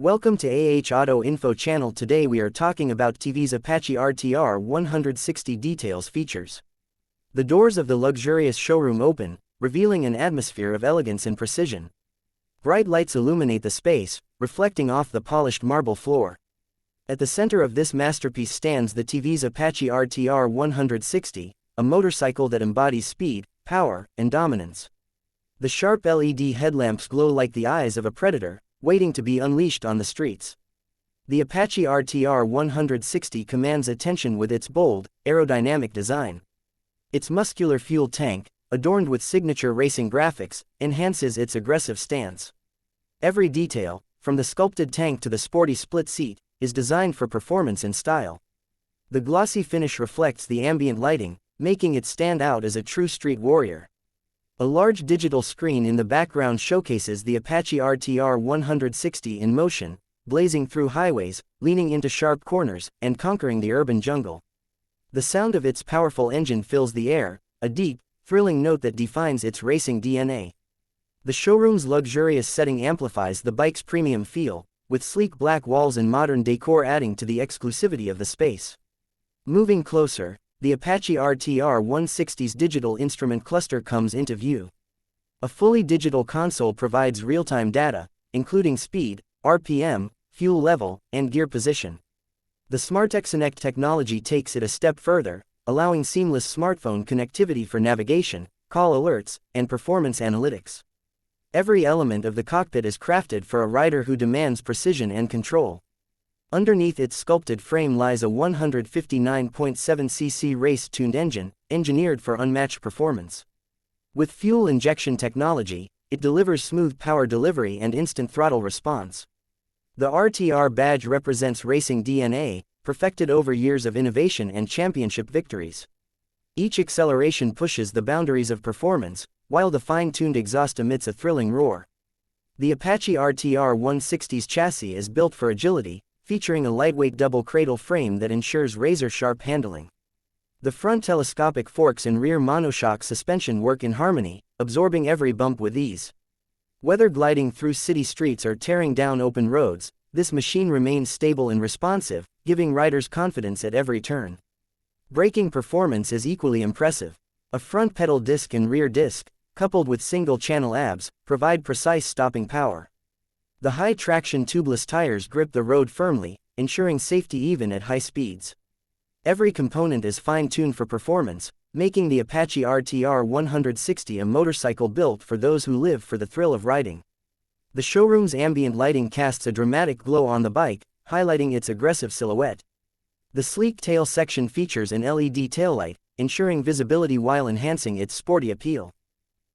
Welcome to Auto Info channel. Today we are talking about TV's Apache RTR 160 details features. The doors of the luxurious showroom open, revealing an atmosphere of elegance and precision. Bright lights illuminate the space, reflecting off the polished marble floor. At the center of this masterpiece stands the TV's Apache RTR 160, a motorcycle that embodies speed, power, and dominance. The sharp LED headlamps glow like the eyes of a predator, waiting to be unleashed on the streets. The Apache RTR 160 commands attention with its bold, aerodynamic design. Its muscular fuel tank, adorned with signature racing graphics, enhances its aggressive stance. Every detail, from the sculpted tank to the sporty split seat, is designed for performance and style. The glossy finish reflects the ambient lighting, making it stand out as a true street warrior. A large digital screen in the background showcases the Apache RTR 160 in motion, blazing through highways, leaning into sharp corners, and conquering the urban jungle. The sound of its powerful engine fills the air, a deep, thrilling note that defines its racing DNA. The showroom's luxurious setting amplifies the bike's premium feel, with sleek black walls and modern decor adding to the exclusivity of the space. Moving closer, the Apache RTR 160's digital instrument cluster comes into view. A fully digital console provides real-time data, including speed, RPM, fuel level, and gear position. The SmartXconnect technology takes it a step further, allowing seamless smartphone connectivity for navigation, call alerts, and performance analytics. Every element of the cockpit is crafted for a rider who demands precision and control. Underneath its sculpted frame lies a 159.7cc race-tuned engine, engineered for unmatched performance. With fuel injection technology, it delivers smooth power delivery and instant throttle response. The RTR badge represents racing DNA, perfected over years of innovation and championship victories. Each acceleration pushes the boundaries of performance, while the fine-tuned exhaust emits a thrilling roar. The Apache RTR 160's chassis is built for agility, featuring a lightweight double cradle frame that ensures razor-sharp handling. The front telescopic forks and rear monoshock suspension work in harmony, absorbing every bump with ease. Whether gliding through city streets or tearing down open roads, this machine remains stable and responsive, giving riders confidence at every turn. Braking performance is equally impressive. A front pedal disc and rear disc, coupled with single-channel ABS, provide precise stopping power. The high-traction tubeless tires grip the road firmly, ensuring safety even at high speeds. Every component is fine-tuned for performance, making the Apache RTR 160 a motorcycle built for those who live for the thrill of riding. The showroom's ambient lighting casts a dramatic glow on the bike, highlighting its aggressive silhouette. The sleek tail section features an LED taillight, ensuring visibility while enhancing its sporty appeal.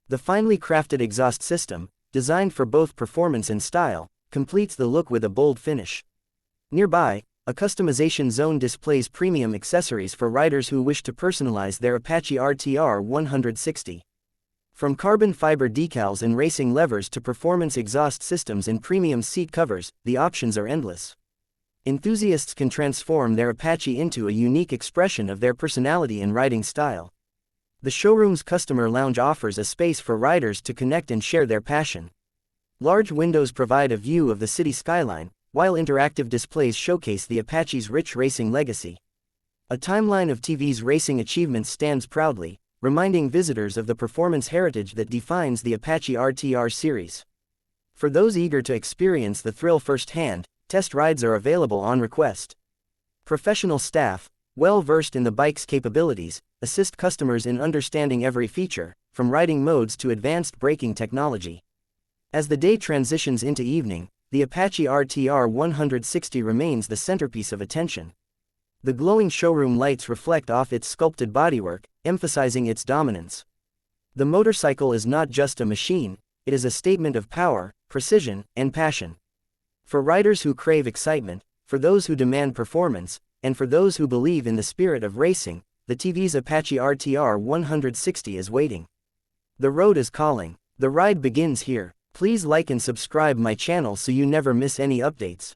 The finely crafted exhaust system, designed for both performance and style, completes the look with a bold finish. Nearby, a customization zone displays premium accessories for riders who wish to personalize their Apache RTR 160. From carbon fiber decals and racing levers to performance exhaust systems and premium seat covers, the options are endless. Enthusiasts can transform their Apache into a unique expression of their personality and riding style. The showroom's customer lounge offers a space for riders to connect and share their passion. Large windows provide a view of the city skyline, while interactive displays showcase the Apache's rich racing legacy. A timeline of TV's racing achievements stands proudly, reminding visitors of the performance heritage that defines the Apache RTR series. For those eager to experience the thrill firsthand, test rides are available on request. Professional staff, well-versed in the bike's capabilities, assist customers in understanding every feature, from riding modes to advanced braking technology. As the day transitions into evening, the Apache RTR 160 remains the centerpiece of attention. The glowing showroom lights reflect off its sculpted bodywork, emphasizing its dominance. The motorcycle is not just a machine, it is a statement of power, precision, and passion. For riders who crave excitement, for those who demand performance, and for those who believe in the spirit of racing, the TV's Apache RTR 160 is waiting. The road is calling. The ride begins here. Please like and subscribe my channel so you never miss any updates.